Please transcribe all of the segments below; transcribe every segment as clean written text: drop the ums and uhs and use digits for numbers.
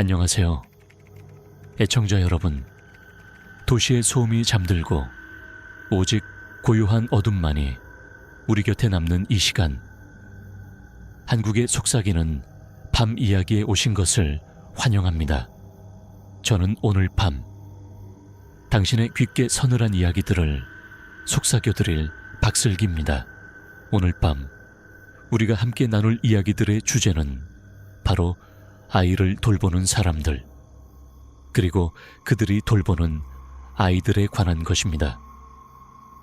안녕하세요. 애청자 여러분, 도시의 소음이 잠들고 오직 고요한 어둠만이 우리 곁에 남는 이 시간, 한국의 속삭이는 밤 이야기에 오신 것을 환영합니다. 저는 오늘 밤 당신의 귓게 서늘한 이야기들을 속삭여드릴 박슬기입니다. 오늘 밤 우리가 함께 나눌 이야기들의 주제는 바로 아이를 돌보는 사람들, 그리고 그들이 돌보는 아이들에 관한 것입니다.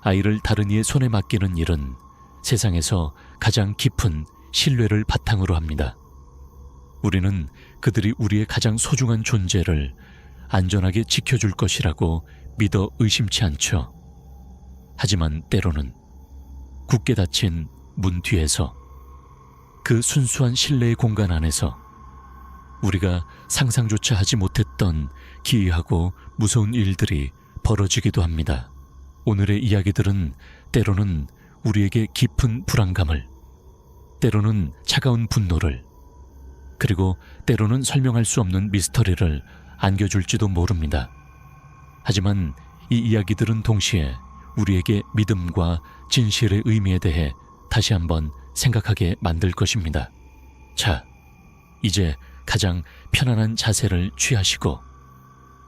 아이를 다른 이의 손에 맡기는 일은 세상에서 가장 깊은 신뢰를 바탕으로 합니다. 우리는 그들이 우리의 가장 소중한 존재를 안전하게 지켜줄 것이라고 믿어 의심치 않죠. 하지만 때로는 굳게 닫힌 문 뒤에서, 그 순수한 신뢰의 공간 안에서 우리가 상상조차 하지 못했던 기이하고 무서운 일들이 벌어지기도 합니다. 오늘의 이야기들은 때로는 우리에게 깊은 불안감을, 때로는 차가운 분노를, 그리고 때로는 설명할 수 없는 미스터리를 안겨줄지도 모릅니다. 하지만 이 이야기들은 동시에 우리에게 믿음과 진실의 의미에 대해 다시 한번 생각하게 만들 것입니다. 자, 이제 가장 편안한 자세를 취하시고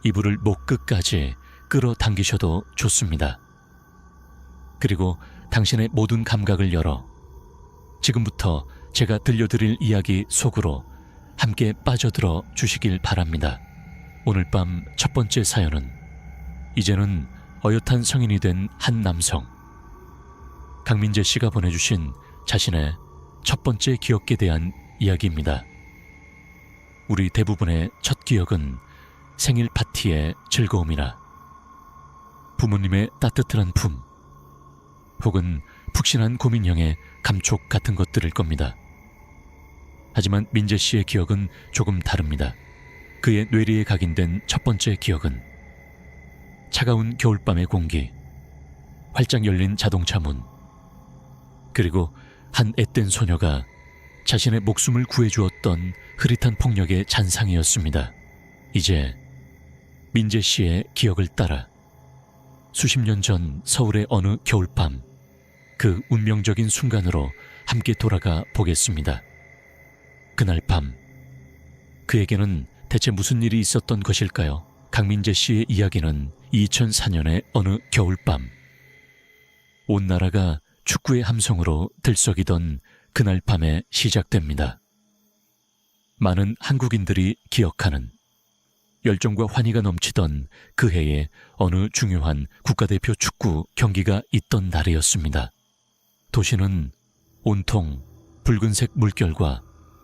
이불을 목 끝까지 끌어당기셔도 좋습니다. 그리고 당신의 모든 감각을 열어 지금부터 제가 들려드릴 이야기 속으로 함께 빠져들어 주시길 바랍니다. 오늘 밤 첫 번째 사연은 이제는 어엿한 성인이 된 한 남성, 강민재 씨가 보내주신 자신의 첫 번째 기억에 대한 이야기입니다. 우리 대부분의 첫 기억은 생일 파티의 즐거움이나 부모님의 따뜻한 품, 혹은 푹신한 고민형의 감촉 같은 것들일 겁니다. 하지만 민재 씨의 기억은 조금 다릅니다. 그의 뇌리에 각인된 첫 번째 기억은 차가운 겨울밤의 공기, 활짝 열린 자동차 문, 그리고 한 앳된 소녀가 자신의 목숨을 구해주었던 흐릿한 폭력의 잔상이었습니다. 이제 민재 씨의 기억을 따라 수십 년 전 서울의 어느 겨울밤, 그 운명적인 순간으로 함께 돌아가 보겠습니다. 그날 밤, 그에게는 대체 무슨 일이 있었던 것일까요? 강민재 씨의 이야기는 2004년의 어느 겨울밤, 온 나라가 축구의 함성으로 들썩이던 그날 밤에 시작됩니다. 많은 한국인들이 기억하는, 열정과 환희가 넘치던 그 해에 어느 중요한 국가대표 축구 경기가 있던 날이었습니다. 도시는 온통 붉은색 물결과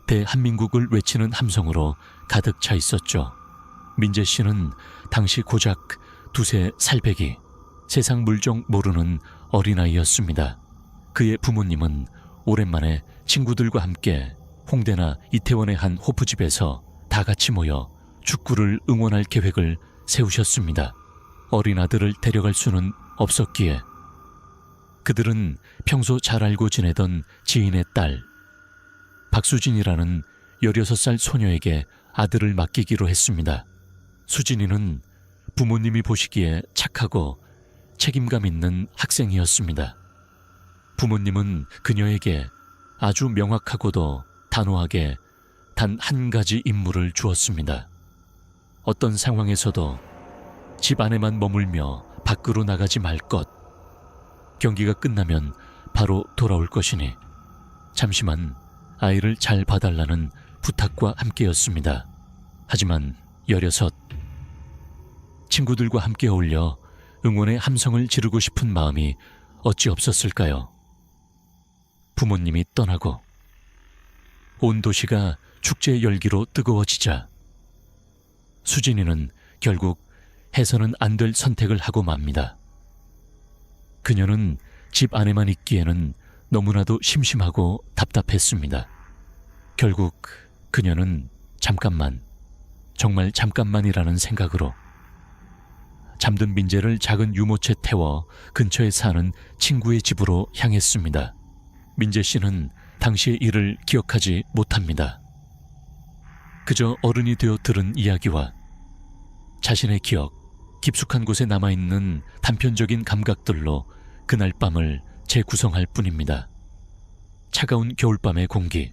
대한민국을 외치는 함성으로 가득 차 있었죠. 민재 씨는 당시 고작 두세 살배기, 세상 물정 모르는 어린아이였습니다. 그의 부모님은 오랜만에 친구들과 함께 홍대나 이태원의 한 호프집에서 다 같이 모여 축구를 응원할 계획을 세우셨습니다. 어린 아들을 데려갈 수는 없었기에 그들은 평소 잘 알고 지내던 지인의 딸 박수진이라는 16살 소녀에게 아들을 맡기기로 했습니다. 수진이는 부모님이 보시기에 착하고 책임감 있는 학생이었습니다. 부모님은 그녀에게 아주 명확하고도 단호하게 단 한 가지 임무를 주었습니다. 어떤 상황에서도 집 안에만 머물며 밖으로 나가지 말 것, 경기가 끝나면 바로 돌아올 것이니 잠시만 아이를 잘 봐달라는 부탁과 함께였습니다. 하지만 16, 친구들과 함께 어울려 응원의 함성을 지르고 싶은 마음이 어찌 없었을까요? 부모님이 떠나고 온 도시가 축제의 열기로 뜨거워지자 수진이는 결국 해서는 안 될 선택을 하고 맙니다. 그녀는 집 안에만 있기에는 너무나도 심심하고 답답했습니다. 결국 그녀는 잠깐만, 정말 잠깐만이라는 생각으로 잠든 민재를 작은 유모차에 태워 근처에 사는 친구의 집으로 향했습니다. 민재 씨는 당시의 일을 기억하지 못합니다. 그저 어른이 되어 들은 이야기와 자신의 기억, 깊숙한 곳에 남아있는 단편적인 감각들로 그날 밤을 재구성할 뿐입니다. 차가운 겨울밤의 공기,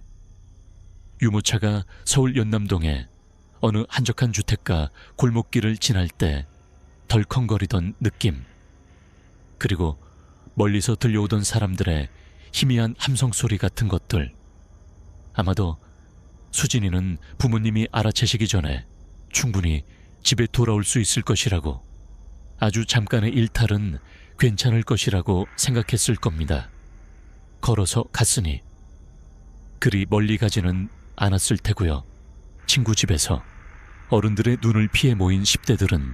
유모차가 서울 연남동의 어느 한적한 주택가 골목길을 지날 때 덜컹거리던 느낌, 그리고 멀리서 들려오던 사람들의 희미한 함성소리 같은 것들. 아마도 수진이는 부모님이 알아채시기 전에 충분히 집에 돌아올 수 있을 것이라고, 아주 잠깐의 일탈은 괜찮을 것이라고 생각했을 겁니다. 걸어서 갔으니 그리 멀리 가지는 않았을 테고요. 친구 집에서 어른들의 눈을 피해 모인 10대들은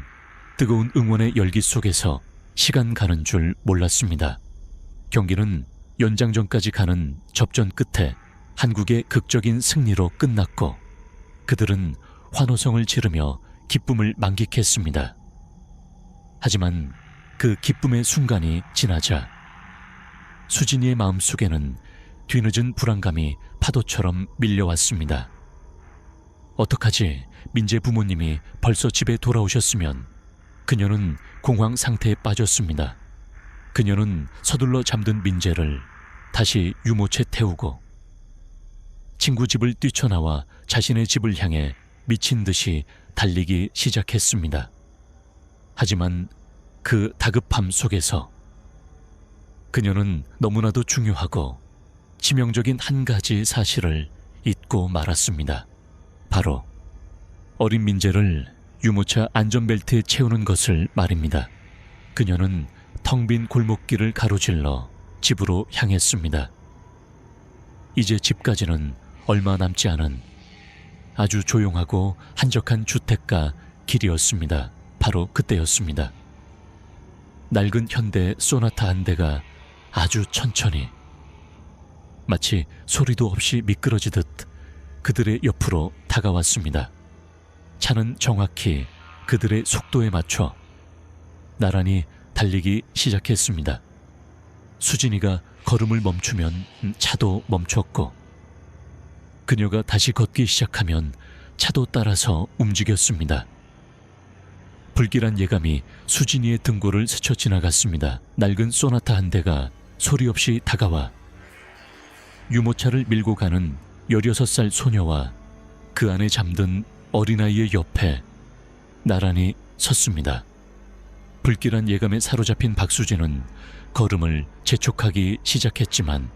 뜨거운 응원의 열기 속에서 시간 가는 줄 몰랐습니다. 경기는 연장전까지 가는 접전 끝에 한국의 극적인 승리로 끝났고 그들은 환호성을 지르며 기쁨을 만끽했습니다. 하지만 그 기쁨의 순간이 지나자 수진이의 마음속에는 뒤늦은 불안감이 파도처럼 밀려왔습니다. 어떡하지? 민재 부모님이 벌써 집에 돌아오셨으면. 그녀는 공황 상태에 빠졌습니다. 그녀는 서둘러 잠든 민재를 다시 유모차에 태우고 친구 집을 뛰쳐나와 자신의 집을 향해 미친 듯이 달리기 시작했습니다. 하지만 그 다급함 속에서 그녀는 너무나도 중요하고 치명적인 한 가지 사실을 잊고 말았습니다. 바로 어린 민재를 유모차 안전벨트에 채우는 것을 말입니다. 그녀는 텅 빈 골목길을 가로질러 집으로 향했습니다. 이제 집까지는 얼마 남지 않은 아주 조용하고 한적한 주택가 길이었습니다. 바로 그때였습니다. 낡은 현대 소나타 한 대가 아주 천천히, 마치 소리도 없이 미끄러지듯 그들의 옆으로 다가왔습니다. 차는 정확히 그들의 속도에 맞춰 나란히 달리기 시작했습니다. 수진이가 걸음을 멈추면 차도 멈췄고 그녀가 다시 걷기 시작하면 차도 따라서 움직였습니다. 불길한 예감이 수진이의 등골을 스쳐 지나갔습니다. 낡은 소나타 한 대가 소리 없이 다가와 유모차를 밀고 가는 16살 소녀와 그 안에 잠든 어린아이의 옆에 나란히 섰습니다. 불길한 예감에 사로잡힌 박수진은 걸음을 재촉하기 시작했지만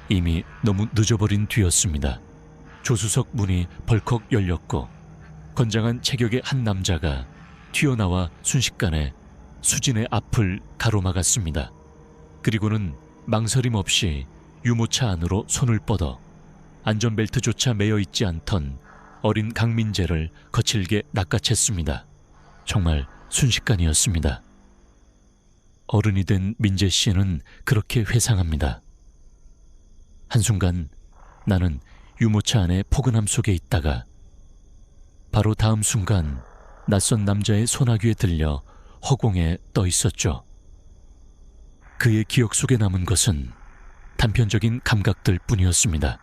이미 너무 늦어버린 뒤였습니다. 조수석 문이 벌컥 열렸고 건장한 체격의 한 남자가 튀어나와 순식간에 수진의 앞을 가로막았습니다. 그리고는 망설임 없이 유모차 안으로 손을 뻗어 안전벨트조차 매여 있지 않던 어린 강민재를 거칠게 낚아챘습니다. 정말 순식간이었습니다. 어른이 된 민재 씨는 그렇게 회상합니다. 한순간 나는 유모차 안의 포근함 속에 있다가 바로 다음 순간 낯선 남자의 소나귀에 들려 허공에 떠 있었죠. 그의 기억 속에 남은 것은 단편적인 감각들 뿐이었습니다.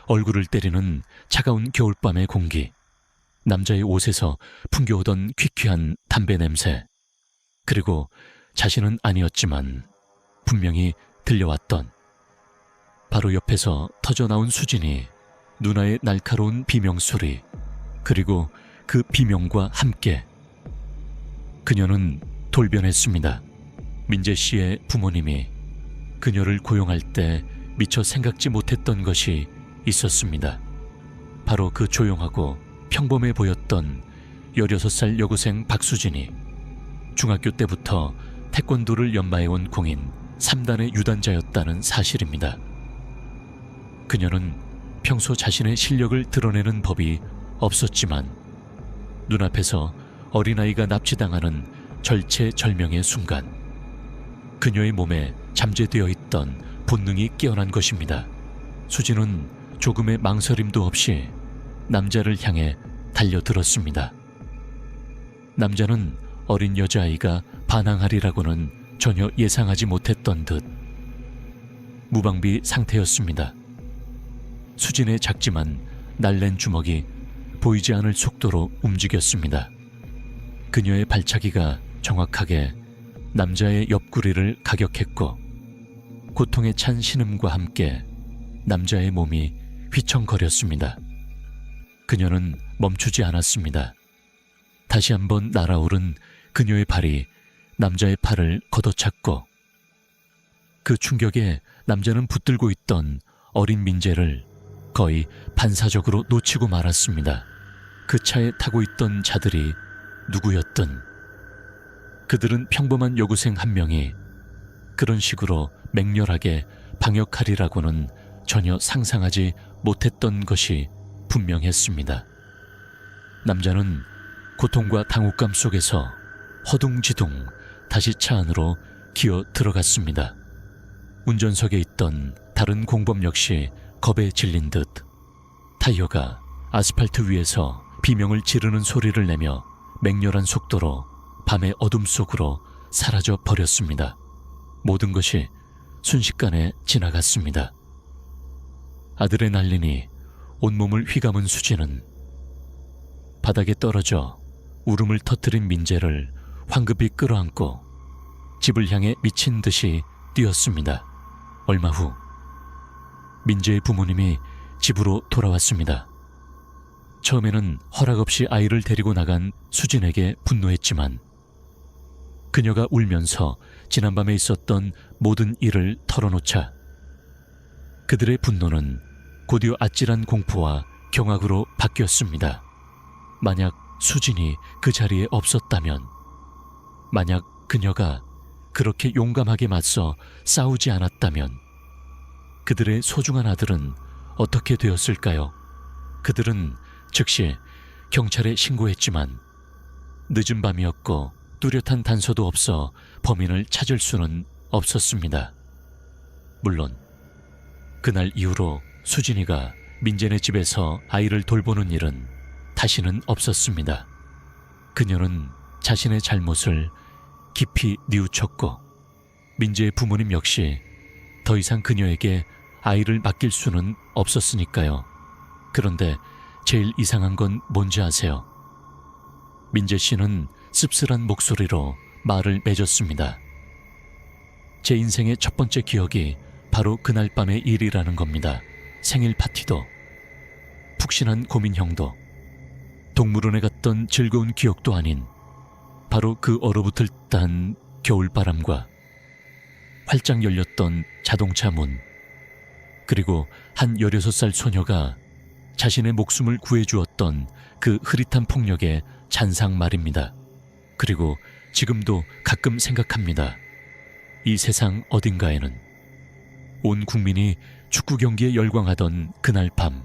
얼굴을 때리는 차가운 겨울밤의 공기, 남자의 옷에서 풍겨오던 퀴퀴한 담배 냄새, 그리고 자신은 아니었지만 분명히 들려왔던 바로 옆에서 터져나온 수진이 누나의 날카로운 비명소리, 그리고 그 비명과 함께 그녀는 돌변했습니다. 민재 씨의 부모님이 그녀를 고용할 때 미처 생각지 못했던 것이 있었습니다. 바로 그 조용하고 평범해 보였던 16살 여고생 박수진이 중학교 때부터 태권도를 연마해온 공인 3단의 유단자였다는 사실입니다. 그녀는 평소 자신의 실력을 드러내는 법이 없었지만 눈앞에서 어린아이가 납치당하는 절체절명의 순간 그녀의 몸에 잠재되어 있던 본능이 깨어난 것입니다. 수진은 조금의 망설임도 없이 남자를 향해 달려들었습니다. 남자는 어린 여자아이가 반항하리라고는 전혀 예상하지 못했던 듯 무방비 상태였습니다. 수진의 작지만 날랜 주먹이 보이지 않을 속도로 움직였습니다. 그녀의 발차기가 정확하게 남자의 옆구리를 가격했고 고통에 찬 신음과 함께 남자의 몸이 휘청거렸습니다. 그녀는 멈추지 않았습니다. 다시 한번 날아오른 그녀의 발이 남자의 팔을 걷어찼고 그 충격에 남자는 붙들고 있던 어린 민재를 거의 반사적으로 놓치고 말았습니다. 그 차에 타고 있던 자들이 누구였든 그들은 평범한 여고생 한 명이 그런 식으로 맹렬하게 방역하리라고는 전혀 상상하지 못했던 것이 분명했습니다. 남자는 고통과 당혹감 속에서 허둥지둥 다시 차 안으로 기어 들어갔습니다. 운전석에 있던 다른 공범 역시 겁에 질린 듯 타이어가 아스팔트 위에서 비명을 지르는 소리를 내며 맹렬한 속도로 밤의 어둠 속으로 사라져 버렸습니다. 모든 것이 순식간에 지나갔습니다. 아드레날린이 온몸을 휘감은 수지는 바닥에 떨어져 울음을 터뜨린 민재를 황급히 끌어안고 집을 향해 미친 듯이 뛰었습니다. 얼마 후 민재의 부모님이 집으로 돌아왔습니다. 처음에는 허락 없이 아이를 데리고 나간 수진에게 분노했지만 그녀가 울면서 지난밤에 있었던 모든 일을 털어놓자 그들의 분노는 곧이어 아찔한 공포와 경악으로 바뀌었습니다. 만약 수진이 그 자리에 없었다면, 만약 그녀가 그렇게 용감하게 맞서 싸우지 않았다면 그들의 소중한 아들은 어떻게 되었을까요? 그들은 즉시 경찰에 신고했지만 늦은 밤이었고 뚜렷한 단서도 없어 범인을 찾을 수는 없었습니다. 물론 그날 이후로 수진이가 민재네 집에서 아이를 돌보는 일은 다시는 없었습니다. 그녀는 자신의 잘못을 깊이 뉘우쳤고 민재의 부모님 역시 더 이상 그녀에게 아이를 맡길 수는 없었으니까요. 그런데 제일 이상한 건 뭔지 아세요? 민재 씨는 씁쓸한 목소리로 말을 맺었습니다. 제 인생의 첫 번째 기억이 바로 그날 밤의 일이라는 겁니다. 생일 파티도, 푹신한 고민형도, 동물원에 갔던 즐거운 기억도 아닌 바로 그 얼어붙을 듯한 겨울바람과 활짝 열렸던 자동차 문, 그리고 한 16살 소녀가 자신의 목숨을 구해주었던 그 흐릿한 폭력의 잔상 말입니다. 그리고 지금도 가끔 생각합니다. 이 세상 어딘가에는 온 국민이 축구 경기에 열광하던 그날 밤,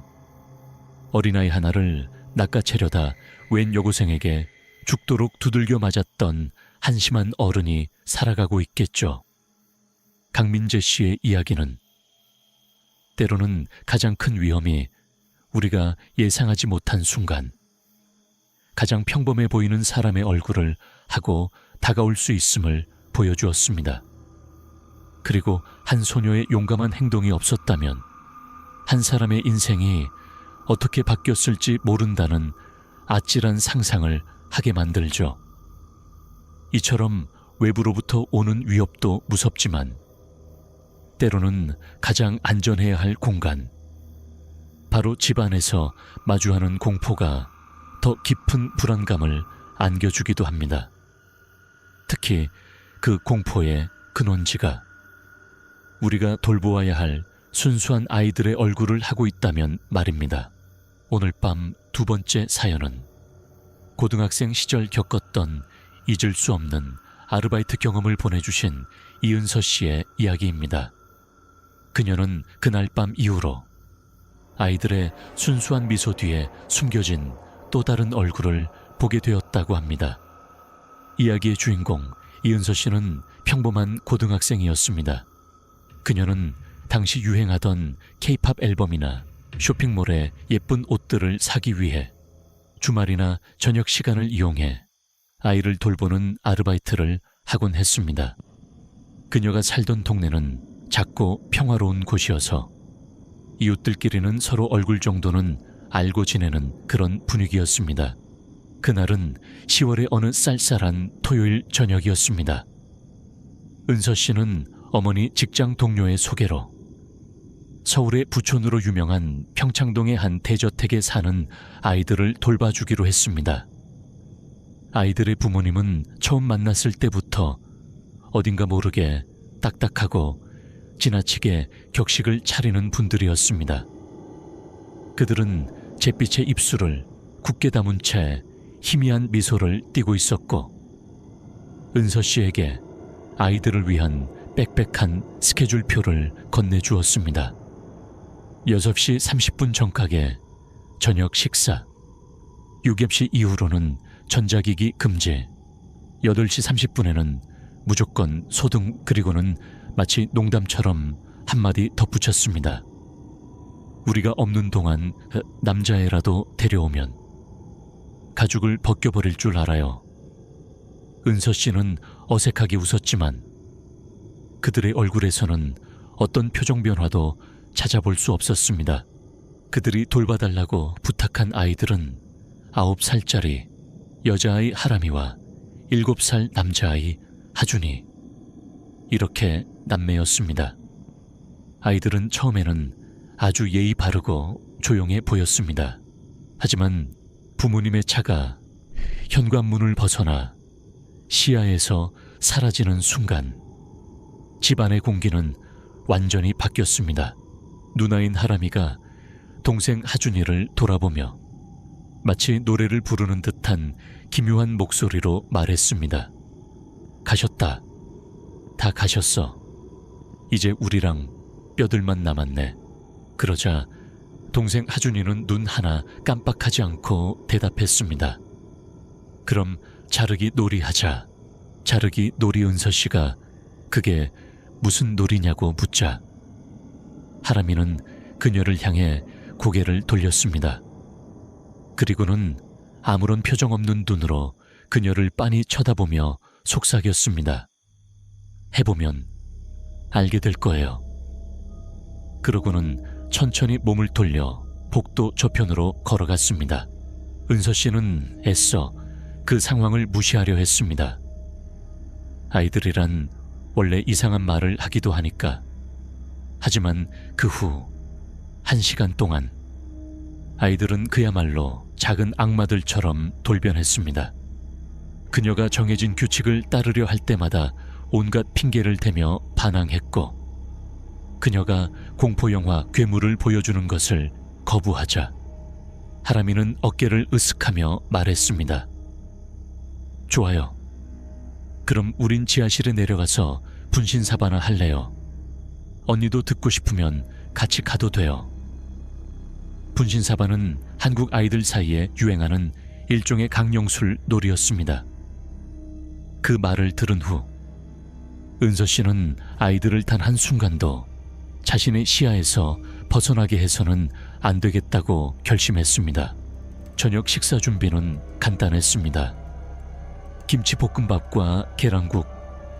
어린아이 하나를 낚아채려다 웬 여고생에게 죽도록 두들겨 맞았던 한심한 어른이 살아가고 있겠죠. 강민재 씨의 이야기는 때로는 가장 큰 위험이 우리가 예상하지 못한 순간 가장 평범해 보이는 사람의 얼굴을 하고 다가올 수 있음을 보여주었습니다. 그리고 한 소녀의 용감한 행동이 없었다면 한 사람의 인생이 어떻게 바뀌었을지 모른다는 아찔한 상상을 하게 만들죠. 이처럼 외부로부터 오는 위협도 무섭지만 때로는 가장 안전해야 할 공간, 바로 집 안에서 마주하는 공포가 더 깊은 불안감을 안겨주기도 합니다. 특히 그 공포의 근원지가 우리가 돌보아야 할 순수한 아이들의 얼굴을 하고 있다면 말입니다. 오늘 밤 두 번째 사연은 고등학생 시절 겪었던 잊을 수 없는 아르바이트 경험을 보내주신 이은서 씨의 이야기입니다. 그녀는 그날 밤 이후로 아이들의 순수한 미소 뒤에 숨겨진 또 다른 얼굴을 보게 되었다고 합니다. 이야기의 주인공 이은서 씨는 평범한 고등학생이었습니다. 그녀는 당시 유행하던 K-팝 앨범이나 쇼핑몰의 예쁜 옷들을 사기 위해 주말이나 저녁 시간을 이용해 아이를 돌보는 아르바이트를 하곤 했습니다. 그녀가 살던 동네는 작고 평화로운 곳이어서 이웃들끼리는 서로 얼굴 정도는 알고 지내는 그런 분위기였습니다. 그날은 10월의 어느 쌀쌀한 토요일 저녁이었습니다. 은서 씨는 어머니 직장 동료의 소개로 서울의 부촌으로 유명한 평창동의 한 대저택에 사는 아이들을 돌봐주기로 했습니다. 아이들의 부모님은 처음 만났을 때부터 어딘가 모르게 딱딱하고 지나치게 격식을 차리는 분들이었습니다. 그들은 잿빛의 입술을 굳게 다문 채 희미한 미소를 띠고 있었고, 은서 씨에게 아이들을 위한 빽빽한 스케줄표를 건네주었습니다. 6시 30분 전각에 저녁 식사, 6입시 이후로는 전자기기 금지, 8시 30분에는 무조건 소등, 그리고는 마치 농담처럼 한마디 덧붙였습니다. 우리가 없는 동안 남자애라도 데려오면 가죽을 벗겨버릴 줄 알아요. 은서 씨는 어색하게 웃었지만 그들의 얼굴에서는 어떤 표정 변화도 찾아볼 수 없었습니다. 그들이 돌봐달라고 부탁한 아이들은 9살짜리 여자아이 하람이와 7살 남자아이 하준이, 이렇게 남매였습니다. 아이들은 처음에는 아주 예의 바르고 조용해 보였습니다. 하지만 부모님의 차가 현관문을 벗어나 시야에서 사라지는 순간 집안의 공기는 완전히 바뀌었습니다. 누나인 하람이가 동생 하준이를 돌아보며 마치 노래를 부르는 듯한 기묘한 목소리로 말했습니다. 가셨다. 다 가셨어. 이제 우리랑 뼈들만 남았네. 그러자 동생 하준이는 눈 하나 깜빡하지 않고 대답했습니다. 그럼 자르기 놀이 하자. 자르기 놀이. 은서 씨가 그게 무슨 놀이냐고 묻자 하람이는 그녀를 향해 고개를 돌렸습니다. 그리고는 아무런 표정 없는 눈으로 그녀를 빤히 쳐다보며 속삭였습니다. 해보면 알게 될 거예요. 그러고는 천천히 몸을 돌려 복도 저편으로 걸어갔습니다. 은서 씨는 애써 그 상황을 무시하려 했습니다. 아이들이란 원래 이상한 말을 하기도 하니까. 하지만 그 후 1시간 동안 아이들은 그야말로 작은 악마들처럼 돌변했습니다. 그녀가 정해진 규칙을 따르려 할 때마다 온갖 핑계를 대며 반항했고, 그녀가 공포영화 괴물을 보여주는 것을 거부하자 하람이는 어깨를 으쓱하며 말했습니다. 좋아요. 그럼 우린 지하실에 내려가서 분신사바나 할래요. 언니도 듣고 싶으면 같이 가도 돼요. 분신사바는 한국 아이들 사이에 유행하는 일종의 강령술 놀이였습니다. 그 말을 들은 후 은서 씨는 아이들을 단 한순간도 자신의 시야에서 벗어나게 해서는 안 되겠다고 결심했습니다. 저녁 식사 준비는 간단했습니다. 김치볶음밥과 계란국.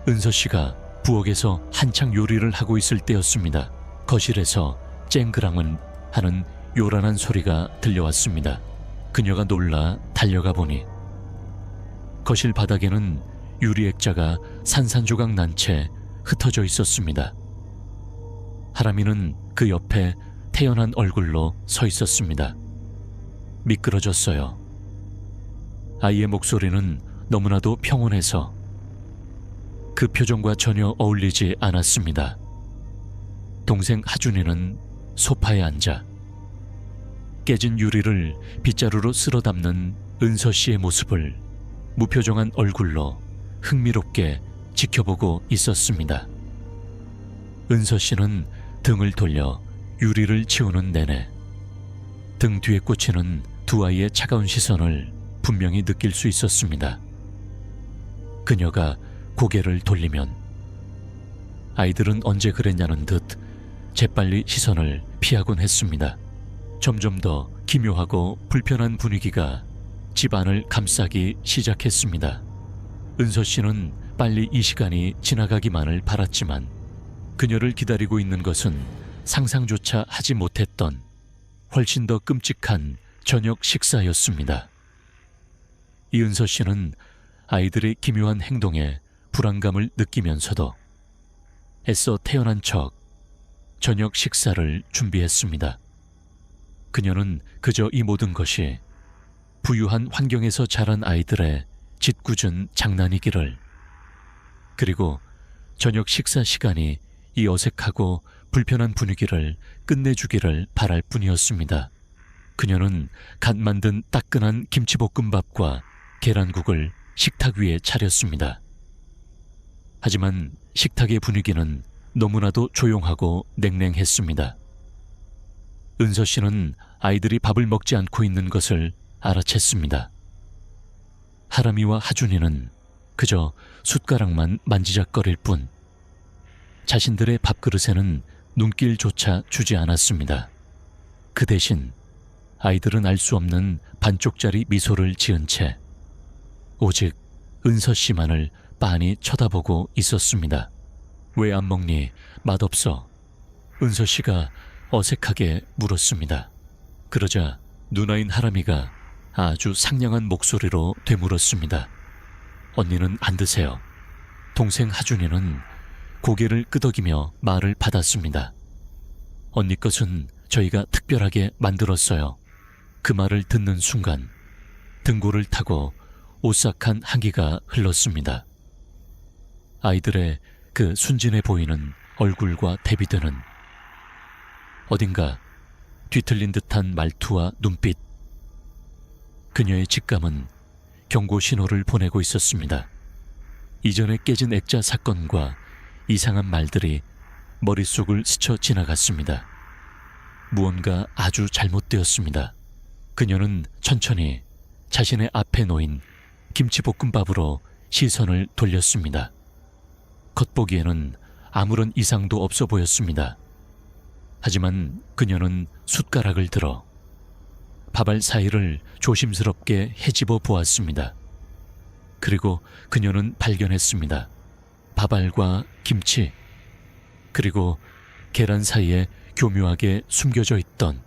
은서 씨가 부엌에서 한창 요리를 하고 있을 때였습니다. 거실에서 쨍그랑은 하는 요란한 소리가 들려왔습니다. 그녀가 놀라 달려가 보니 거실 바닥에는 유리 액자가 산산조각 난 채 흩어져 있었습니다. 하람이는 그 옆에 태연한 얼굴로 서 있었습니다. 미끄러졌어요. 아이의 목소리는 너무나도 평온해서 그 표정과 전혀 어울리지 않았습니다. 동생 하준이는 소파에 앉아 깨진 유리를 빗자루로 쓸어 담는 은서 씨의 모습을 무표정한 얼굴로 흥미롭게 지켜보고 있었습니다. 은서 씨는 등을 돌려 유리를 치우는 내내 등 뒤에 꽂히는 두 아이의 차가운 시선을 분명히 느낄 수 있었습니다. 그녀가 고개를 돌리면 아이들은 언제 그랬냐는 듯 재빨리 시선을 피하곤 했습니다. 점점 더 기묘하고 불편한 분위기가 집안을 감싸기 시작했습니다. 은서 씨는 빨리 이 시간이 지나가기만을 바랐지만 그녀를 기다리고 있는 것은 상상조차 하지 못했던 훨씬 더 끔찍한 저녁 식사였습니다. 이은서 씨는 아이들의 기묘한 행동에 불안감을 느끼면서도 애써 태어난 척 저녁 식사를 준비했습니다. 그녀는 그저 이 모든 것이 부유한 환경에서 자란 아이들의 짓궂은 장난이기를, 그리고 저녁 식사 시간이 이 어색하고 불편한 분위기를 끝내주기를 바랄 뿐이었습니다. 그녀는 갓 만든 따끈한 김치볶음밥과 계란국을 식탁 위에 차렸습니다. 하지만 식탁의 분위기는 너무나도 조용하고 냉랭했습니다. 은서 씨는 아이들이 밥을 먹지 않고 있는 것을 알아챘습니다. 하람이와 하준이는 그저 숟가락만 만지작거릴 뿐 자신들의 밥그릇에는 눈길조차 주지 않았습니다. 그 대신 아이들은 알 수 없는 반쪽짜리 미소를 지은 채 오직 은서 씨만을 빤히 쳐다보고 있었습니다. 왜 안 먹니? 맛없어. 은서 씨가 어색하게 물었습니다. 그러자 누나인 하람이가 아주 상냥한 목소리로 되물었습니다. 언니는 안 드세요. 동생 하준이는 고개를 끄덕이며 말을 받았습니다. 언니 것은 저희가 특별하게 만들었어요. 그 말을 듣는 순간 등골을 타고 오싹한 한기가 흘렀습니다. 아이들의 그 순진해 보이는 얼굴과 대비되는 어딘가 뒤틀린 듯한 말투와 눈빛, 그녀의 직감은 경고 신호를 보내고 있었습니다. 이전에 깨진 액자 사건과 이상한 말들이 머릿속을 스쳐 지나갔습니다. 무언가 아주 잘못되었습니다. 그녀는 천천히 자신의 앞에 놓인 김치볶음밥으로 시선을 돌렸습니다. 겉보기에는 아무런 이상도 없어 보였습니다. 하지만 그녀는 숟가락을 들어 밥알 사이를 조심스럽게 헤집어 보았습니다. 그리고 그녀는 발견했습니다. 밥알과 김치, 그리고 계란 사이에 교묘하게 숨겨져 있던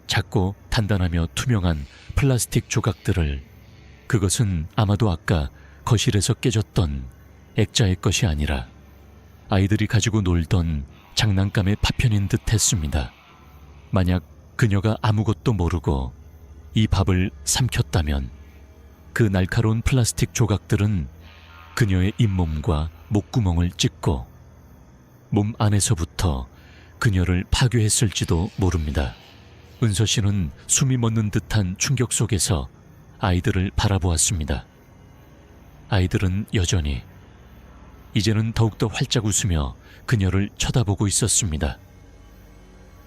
작고 단단하며 투명한 플라스틱 조각들을, 그것은 아마도 아까 거실에서 깨졌던 액자의 것이 아니라 아이들이 가지고 놀던 장난감의 파편인 듯 했습니다. 만약 그녀가 아무것도 모르고 이 밥을 삼켰다면 그 날카로운 플라스틱 조각들은 그녀의 잇몸과 목구멍을 찢고 몸 안에서부터 그녀를 파괴했을지도 모릅니다. 은서 씨는 숨이 멎는 듯한 충격 속에서 아이들을 바라보았습니다. 아이들은 여전히, 이제는 더욱더 활짝 웃으며 그녀를 쳐다보고 있었습니다.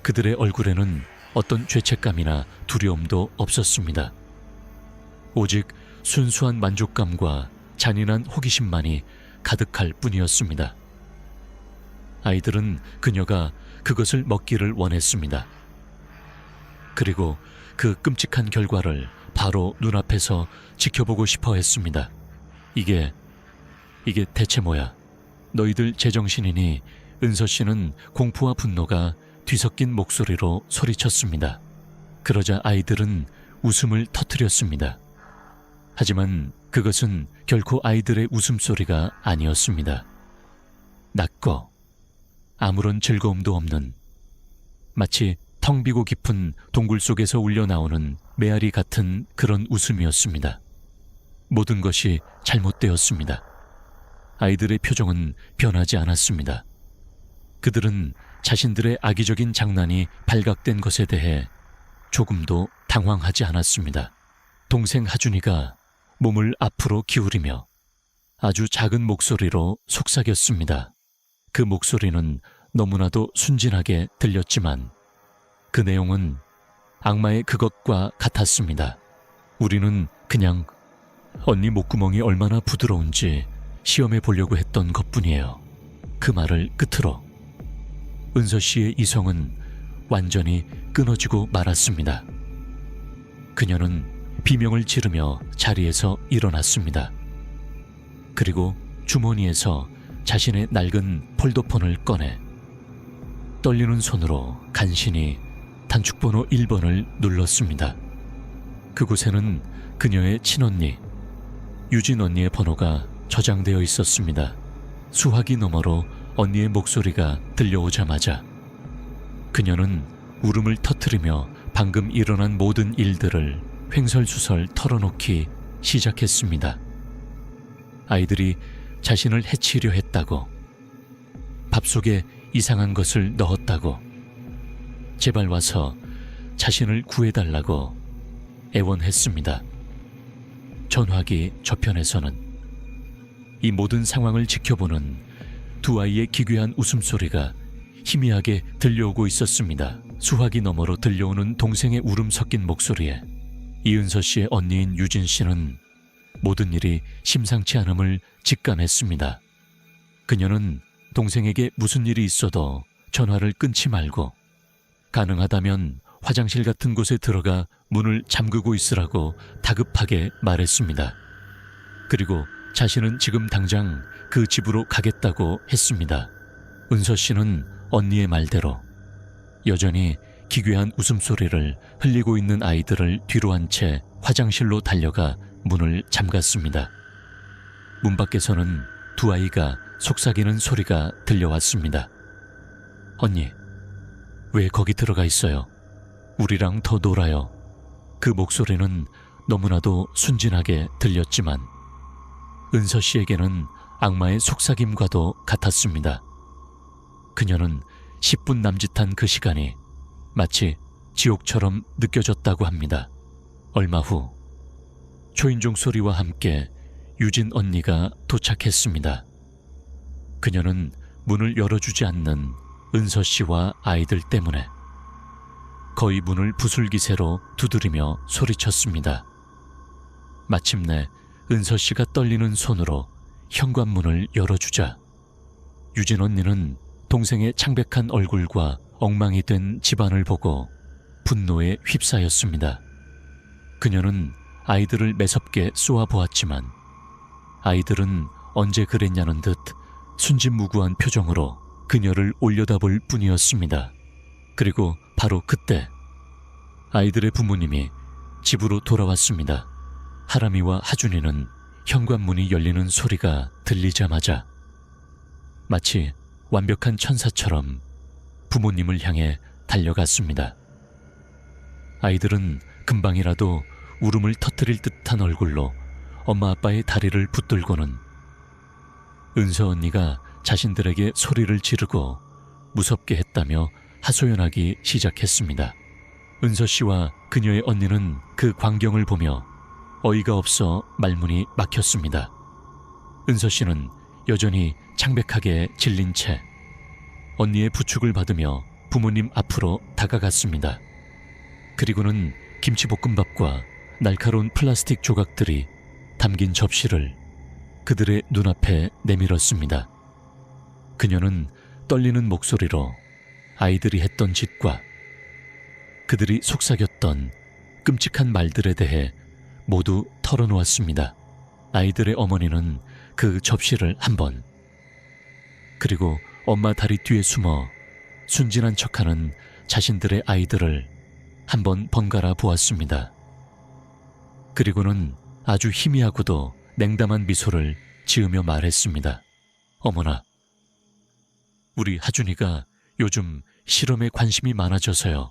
그들의 얼굴에는 어떤 죄책감이나 두려움도 없었습니다. 오직 순수한 만족감과 잔인한 호기심만이 가득할 뿐이었습니다. 아이들은 그녀가 그것을 먹기를 원했습니다. 그리고 그 끔찍한 결과를 바로 눈앞에서 지켜보고 싶어 했습니다. 이게 대체 뭐야? 너희들 제정신이니? 은서 씨는 공포와 분노가 뒤섞인 목소리로 소리쳤습니다. 그러자 아이들은 웃음을 터뜨렸습니다. 하지만 그것은 결코 아이들의 웃음소리가 아니었습니다. 낮고 아무런 즐거움도 없는, 마치 텅 비고 깊은 동굴 속에서 울려나오는 메아리 같은 그런 웃음이었습니다. 모든 것이 잘못되었습니다. 아이들의 표정은 변하지 않았습니다. 그들은 자신들의 악의적인 장난이 발각된 것에 대해 조금도 당황하지 않았습니다. 동생 하준이가 몸을 앞으로 기울이며 아주 작은 목소리로 속삭였습니다. 그 목소리는 너무나도 순진하게 들렸지만 그 내용은 악마의 그것과 같았습니다. 우리는 그냥 언니 목구멍이 얼마나 부드러운지 시험해 보려고 했던 것뿐이에요. 그 말을 끝으로 은서 씨의 이성은 완전히 끊어지고 말았습니다. 그녀는 비명을 지르며 자리에서 일어났습니다. 그리고 주머니에서 자신의 낡은 폴더폰을 꺼내 떨리는 손으로 간신히 단축번호 1번을 눌렀습니다. 그곳에는 그녀의 친언니, 유진 언니의 번호가 저장되어 있었습니다. 수화기 너머로 언니의 목소리가 들려오자마자 그녀는 울음을 터뜨리며 방금 일어난 모든 일들을 횡설수설 털어놓기 시작했습니다. 아이들이 자신을 해치려 했다고, 밥 속에 이상한 것을 넣었다고, 제발 와서 자신을 구해달라고 애원했습니다. 전화기 저편에서는 이 모든 상황을 지켜보는 두 아이의 기괴한 웃음소리가 희미하게 들려오고 있었습니다. 수화기 너머로 들려오는 동생의 울음 섞인 목소리에 이은서 씨의 언니인 유진 씨는 모든 일이 심상치 않음을 직감했습니다. 그녀는 동생에게 무슨 일이 있어도 전화를 끊지 말고 가능하다면 화장실 같은 곳에 들어가 문을 잠그고 있으라고 다급하게 말했습니다. 그리고 자신은 지금 당장 그 집으로 가겠다고 했습니다. 은서 씨는 언니의 말대로 여전히 기괴한 웃음소리를 흘리고 있는 아이들을 뒤로 한 채 화장실로 달려가 문을 잠갔습니다. 문 밖에서는 두 아이가 속삭이는 소리가 들려왔습니다. 언니, 왜 거기 들어가 있어요? 우리랑 더 놀아요. 그 목소리는 너무나도 순진하게 들렸지만 은서 씨에게는 악마의 속삭임과도 같았습니다. 그녀는 10분 남짓한 그 시간이 마치 지옥처럼 느껴졌다고 합니다. 얼마 후 초인종 소리와 함께 유진 언니가 도착했습니다. 그녀는 문을 열어주지 않는 은서 씨와 아이들 때문에 거의 문을 부술기세로 두드리며 소리쳤습니다. 마침내 은서 씨가 떨리는 손으로 현관문을 열어주자 유진 언니는 동생의 창백한 얼굴과 엉망이 된 집안을 보고 분노에 휩싸였습니다. 그녀는 아이들을 매섭게 쏘아보았지만 아이들은 언제 그랬냐는 듯 순진무구한 표정으로 그녀를 올려다볼 뿐이었습니다. 그리고 바로 그때 아이들의 부모님이 집으로 돌아왔습니다. 하람이와 하준이는 현관문이 열리는 소리가 들리자마자 마치 완벽한 천사처럼 부모님을 향해 달려갔습니다. 아이들은 금방이라도 울음을 터뜨릴 듯한 얼굴로 엄마 아빠의 다리를 붙들고는 은서 언니가 자신들에게 소리를 지르고 무섭게 했다며 하소연하기 시작했습니다. 은서 씨와 그녀의 언니는 그 광경을 보며 어이가 없어 말문이 막혔습니다. 은서 씨는 여전히 창백하게 질린 채 언니의 부축을 받으며 부모님 앞으로 다가갔습니다. 그리고는 김치볶음밥과 날카로운 플라스틱 조각들이 담긴 접시를 그들의 눈앞에 내밀었습니다. 그녀는 떨리는 목소리로 아이들이 했던 짓과 그들이 속삭였던 끔찍한 말들에 대해 모두 털어놓았습니다. 아이들의 어머니는 그 접시를 한 번, 그리고 엄마 다리 뒤에 숨어 순진한 척하는 자신들의 아이들을 한 번 번갈아 보았습니다. 그리고는 아주 희미하고도 냉담한 미소를 지으며 말했습니다. 어머나, 우리 하준이가 요즘 실험에 관심이 많아져서요.